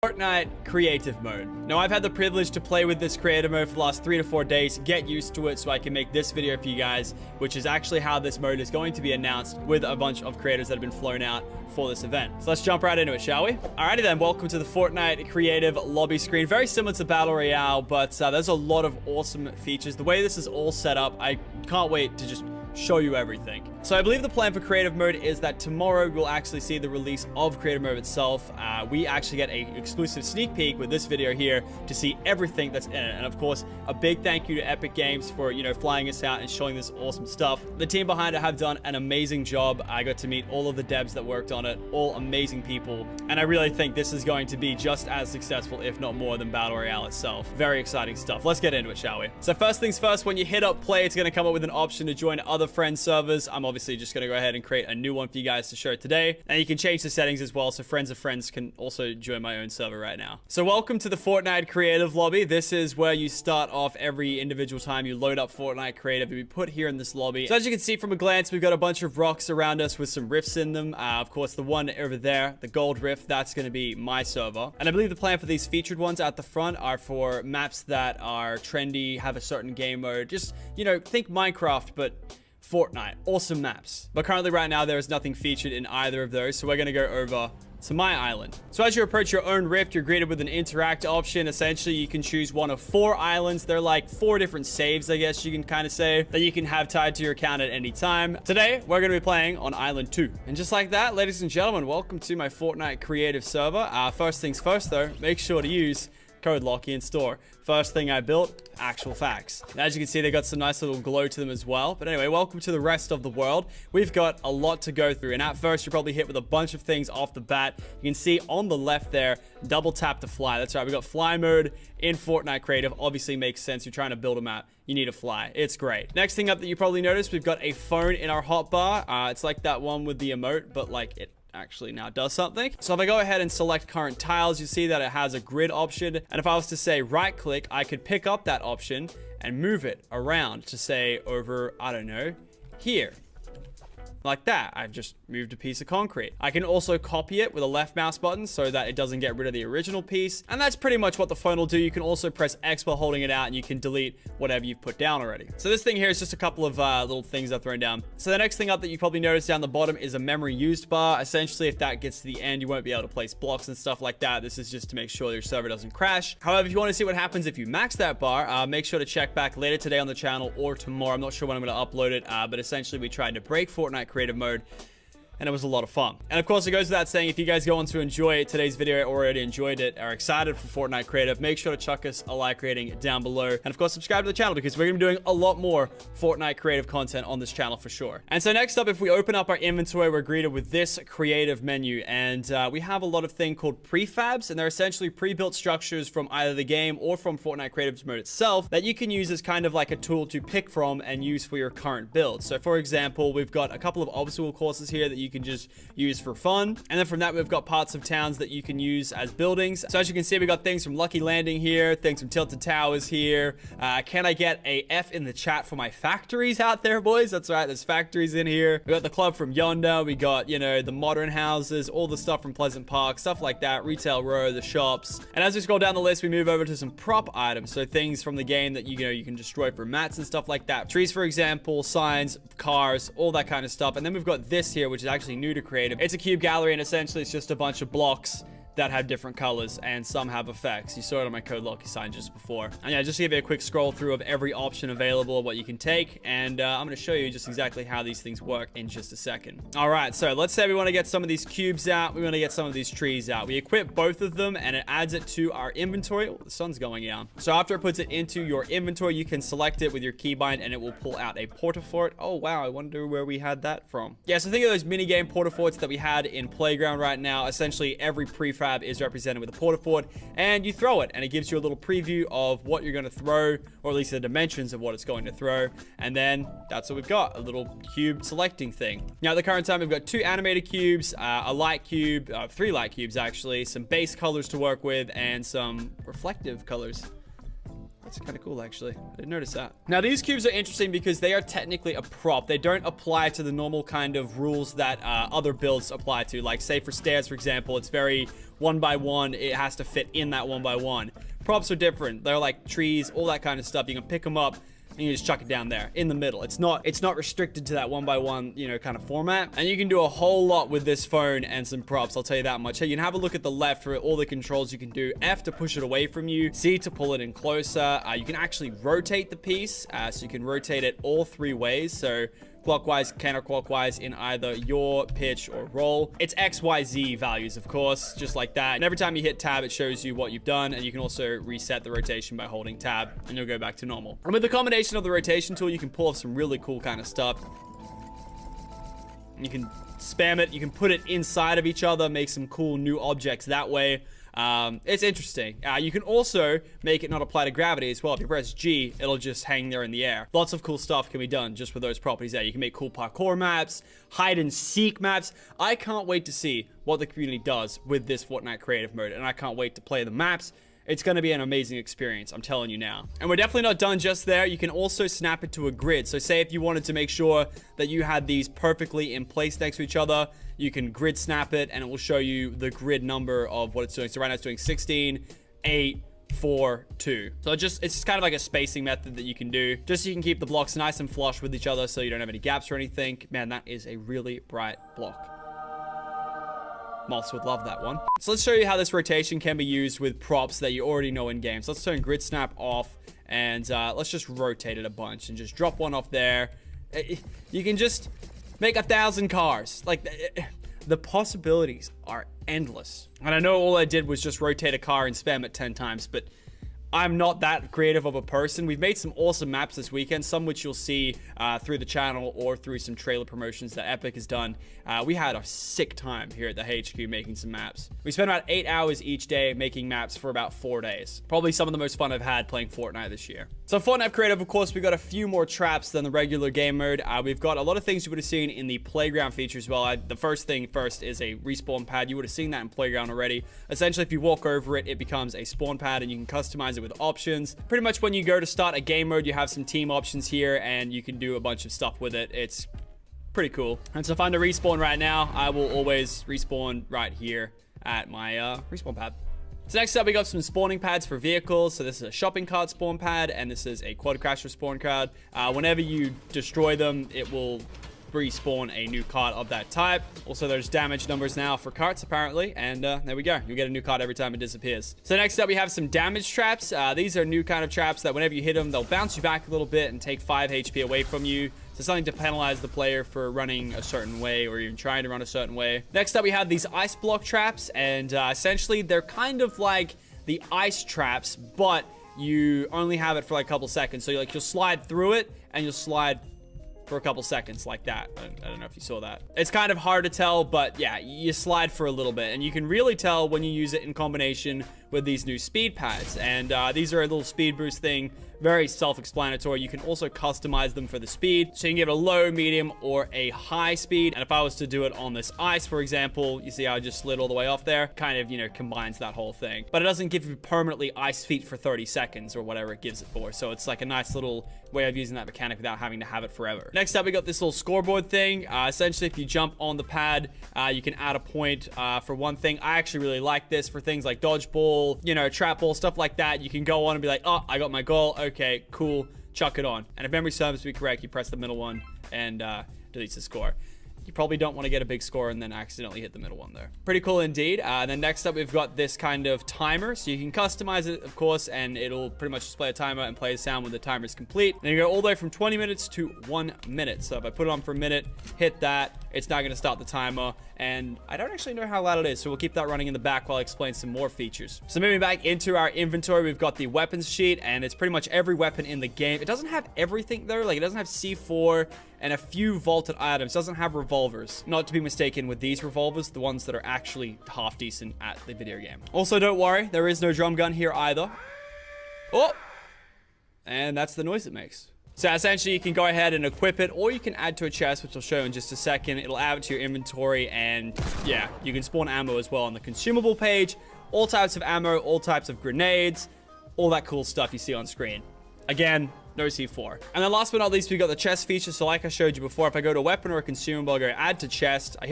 Fortnite creative mode. Now, I've had the privilege to play with this creative mode for the last 3 to 4 days, get used to it so I can make this video for you guys, which is actually how this mode is going to be announced with a bunch of creators that have been flown out for this event. So let's jump right into it, shall we? Alrighty then, welcome to the Fortnite creative lobby screen. Very similar to Battle Royale, but there's a lot of awesome features. The way this is all set up, I can't wait to just show you everything. So I believe the plan for creative mode is that tomorrow we'll actually see the release of creative mode itself. We actually get a exclusive sneak peek with this video here to see everything that's in it. And of course, a big thank you to Epic Games for, flying us out and showing this awesome stuff. The team behind it have done an amazing job. I got to meet all of the devs that worked on it, all amazing people. And I really think this is going to be just as successful, if not more, than Battle Royale itself. Very exciting stuff. Let's get into it, shall we? So first things first, when you hit up play, it's going to come up with an option to join other friend servers. I'm obviously just going to go ahead and create a new one for you guys to show today. And you can change the settings as well, so friends of friends can also join my own server right now. So welcome to the Fortnite creative lobby. This is where you start off every individual time you load up Fortnite creative to be put here in this lobby. So as you can see from a glance, we've got a bunch of rocks around us with some rifts in them. Of course, the one over there, the gold rift, that's going to be my server. And I believe the plan for these featured ones at the front are for maps that are trendy, have a certain game mode. Just, think Minecraft, but Fortnite. Awesome maps. But currently right now, there is nothing featured in either of those. So we're going to go over to my island. So as you approach your own rift, you're greeted with an interact option. Essentially, you can choose one of 4 islands. They're like 4 different saves, I guess you can kind of say, that you can have tied to your account at any time. Today, we're going to be playing on Island 2. And just like that, ladies and gentlemen, welcome to my Fortnite creative server. First things first, though, make sure to use code Lockie in store. First thing I built, actual facts. As you can see, they got some nice little glow to them as well. But anyway, welcome to the rest of the world. We've got a lot to go through. And at first, you're probably hit with a bunch of things off the bat. You can see on the left there, double tap to fly. That's right, we got fly mode in Fortnite creative. Obviously makes sense. You're trying to build a map, you need to fly. It's great. Next thing up that you probably noticed, we've got a phone in our hotbar. It's like that one with the emote, but like it actually now does something. So if I go ahead and select current tiles, you see that it has a grid option. And if I was to say right click, I could pick up that option and move it around to say over, I don't know, here. Like that. I've just moved a piece of concrete. I can also copy it with a left mouse button so that it doesn't get rid of the original piece. And that's pretty much what the phone will do. You can also press X while holding it out and you can delete whatever you've put down already. So this thing here is just a couple of little things I've thrown down. So the next thing up that you probably noticed down the bottom is a memory used bar. Essentially, if that gets to the end, you won't be able to place blocks and stuff like that. This is just to make sure your server doesn't crash. However, if you want to see what happens if you max that bar, make sure to check back later today on the channel or tomorrow. I'm not sure when I'm going to upload it, but essentially we tried to break Fortnite creative mode, and it was a lot of fun. And of course, it goes without saying, if you guys go on to enjoy today's video or already enjoyed it, are excited for Fortnite creative, make sure to chuck us a like rating down below. And of course, subscribe to the channel because we're going to be doing a lot more Fortnite creative content on this channel for sure. And so next up, if we open up our inventory, we're greeted with this creative menu. And we have a lot of things called prefabs, and they're essentially pre-built structures from either the game or from Fortnite creative mode itself that you can use as kind of like a tool to pick from and use for your current build. So for example, we've got a couple of obstacle courses here that you can just use for fun. And then from that, we've got parts of towns that you can use as buildings. So as you can see, we got things from Lucky Landing here, things from Tilted Towers here. Can I get a F in the chat for my factories out there, boys? That's right, there's factories in here. We got the club from Yonder. We got, the modern houses, all the stuff from Pleasant Park, stuff like that, Retail Row, the shops. And as we scroll down the list, we move over to some prop items. So things from the game that, you can destroy for mats and stuff like that. Trees, for example, signs, cars, all that kind of stuff. And then we've got this here, which is actually new to creative. It's a cube gallery, and essentially it's just a bunch of blocks that have different colors, and some have effects. You saw it on my code Lockie sign just before. And yeah, just to give you a quick scroll through of every option available, what you can take, and I'm going to show you just exactly how these things work in just a second. All right, so let's say we want to get some of these cubes out. We want to get some of these trees out. We equip both of them, and it adds it to our inventory. Oh, the sun's going down. So after it puts it into your inventory, you can select it with your keybind, and it will pull out a portafort. Oh, wow, I wonder where we had that from. Yeah, so think of those mini game portaforts that we had in Playground right now. Essentially, every prefab is represented with a portafort, and you throw it, and it gives you a little preview of what you're going to throw, or at least the dimensions of what it's going to throw. And then that's what we've got, a little cube selecting thing. Now at the current time, we've got 2 animated cubes, a light cube, 3 light cubes actually, some base colors to work with, and some reflective colors. That's kind of cool, actually. I didn't notice that. Now, these cubes are interesting because they are technically a prop. They don't apply to the normal kind of rules that other builds apply to. Like, say, for stairs, for example, it's very 1x1. It has to fit in that 1x1. Props are different. They're like trees, all that kind of stuff. You can pick them up and you just chuck it down there in the middle. It's not restricted to that 1x1, you know, kind of format. And you can do a whole lot with this phone and some props, I'll tell you that much. Hey, you can have a look at the left for all the controls you can do. F to push it away from you, C to pull it in closer. You can actually rotate the piece, so you can rotate it all 3 ways. So clockwise, counterclockwise in either your pitch or roll. It's XYZ values, of course, just like that. And every time you hit tab, it shows you what you've done. And you can also reset the rotation by holding tab and you'll go back to normal. And with the combination of the rotation tool, you can pull off some really cool kind of stuff. You can spam it. You can put it inside of each other, make some cool new objects that way. It's interesting. You can also make it not apply to gravity as well. If you press G, it'll just hang there in the air. Lots of cool stuff can be done just with those properties there. You can make cool parkour maps, hide and seek maps. I can't wait to see what the community does with this Fortnite creative mode, and I can't wait to play the maps. It's going to be an amazing experience, I'm telling you now. And we're definitely not done just there. You can also snap it to a grid. So say if you wanted to make sure that you had these perfectly in place next to each other, you can grid snap it and it will show you the grid number of what it's doing. So right now it's doing 16, 8, 4, 2. So it's just kind of like a spacing method that you can do just so you can keep the blocks nice and flush with each other so you don't have any gaps or anything. Man, that is a really bright block. Moths would love that one. So let's show you how this rotation can be used with props that you already know in game. So let's turn grid snap off and let's just rotate it a bunch and just drop one off there. You can just make 1,000 cars. Like, the possibilities are endless. And I know all I did was just rotate a car and spam it 10 times, but I'm not that creative of a person. We've made some awesome maps this weekend, some which you'll see through the channel or through some trailer promotions that Epic has done. We had a sick time here at the HQ making some maps. We spent about 8 hours each day making maps for about 4 days. Probably some of the most fun I've had playing Fortnite this year. So Fortnite Creative, of course, we got a few more traps than the regular game mode. We've got a lot of things you would have seen in the playground feature as well. The first thing first is a respawn pad. You would have seen that in playground already. Essentially, if you walk over it, it becomes a spawn pad and you can customize it with options. Pretty much when you go to start a game mode, you have some team options here and you can do a bunch of stuff with it. It's pretty cool. And so if I'm to respawn right now, I will always respawn right here at my respawn pad. So next up, we got some spawning pads for vehicles. So this is a shopping cart spawn pad, and this is a quad crasher spawn card. Whenever you destroy them, it will respawn a new cart of that type. Also, there's damage numbers now for carts, apparently, and there we go. You get a new cart every time it disappears. So next up, we have some damage traps. These are new kind of traps that whenever you hit them, they'll bounce you back a little bit and take 5 HP away from you. So something to penalize the player for running a certain way or even trying to run a certain way. Next up, we have these ice block traps, and essentially they're kind of like the ice traps, but you only have it for like a couple seconds. So you'll slide through it and you'll slide for a couple seconds like that. I don't know if you saw that. It's kind of hard to tell, but yeah, you slide for a little bit, and you can really tell when you use it in combination with these new speed pads. And these are a little speed boost thing, very self-explanatory. You can also customize them for the speed, so you can give it a low, medium, or a high speed. And if I was to do it on this ice, for example, you see how I just slid all the way off there? Kind of, you know, combines that whole thing. But it doesn't give you permanently ice feet for 30 seconds or whatever it gives it for. So it's like a nice little way of using that mechanic without having to have it forever. Next up, we got this little scoreboard thing. Essentially, if you jump on the pad, you can add a point for one thing. I actually really like this for things like dodgeball, you know, trap ball, stuff like that. You can go on and be like, oh, I got my goal. Okay, cool. Chuck it on. And if memory serves me correct, you press the middle one and deletes the score. You probably don't want to get a big score and then accidentally hit the middle one there. Pretty cool indeed. And then next up, we've got this kind of timer. So you can customize it, of course, and it'll pretty much display a timer and play a sound when the timer is complete. Then you go all the way from 20 minutes to 1 minute. So if I put it on for a minute, hit that, it's not going to start the timer. And I don't actually know how loud it is, so we'll keep that running in the back while I explain some more features. So moving back into our inventory, we've got the weapons sheet, and it's pretty much every weapon in the game. It doesn't have everything though. Like, it doesn't have C4 and a few vaulted items. It doesn't have revolvers. Not to be mistaken with these revolvers, the ones that are actually half decent at the video game. Also, don't worry, there is no drum gun here either. Oh! And that's the noise it makes. So essentially, you can go ahead and equip it, or you can add to a chest, which I'll show you in just a second. It'll add it to your inventory, and yeah, you can spawn ammo as well on the consumable page. All types of ammo, all types of grenades, all that cool stuff you see on screen. Again, no C4. And then last but not least, we got the chest feature. So like I showed you before, if I go to weapon or consumable, I go add to chest, I hit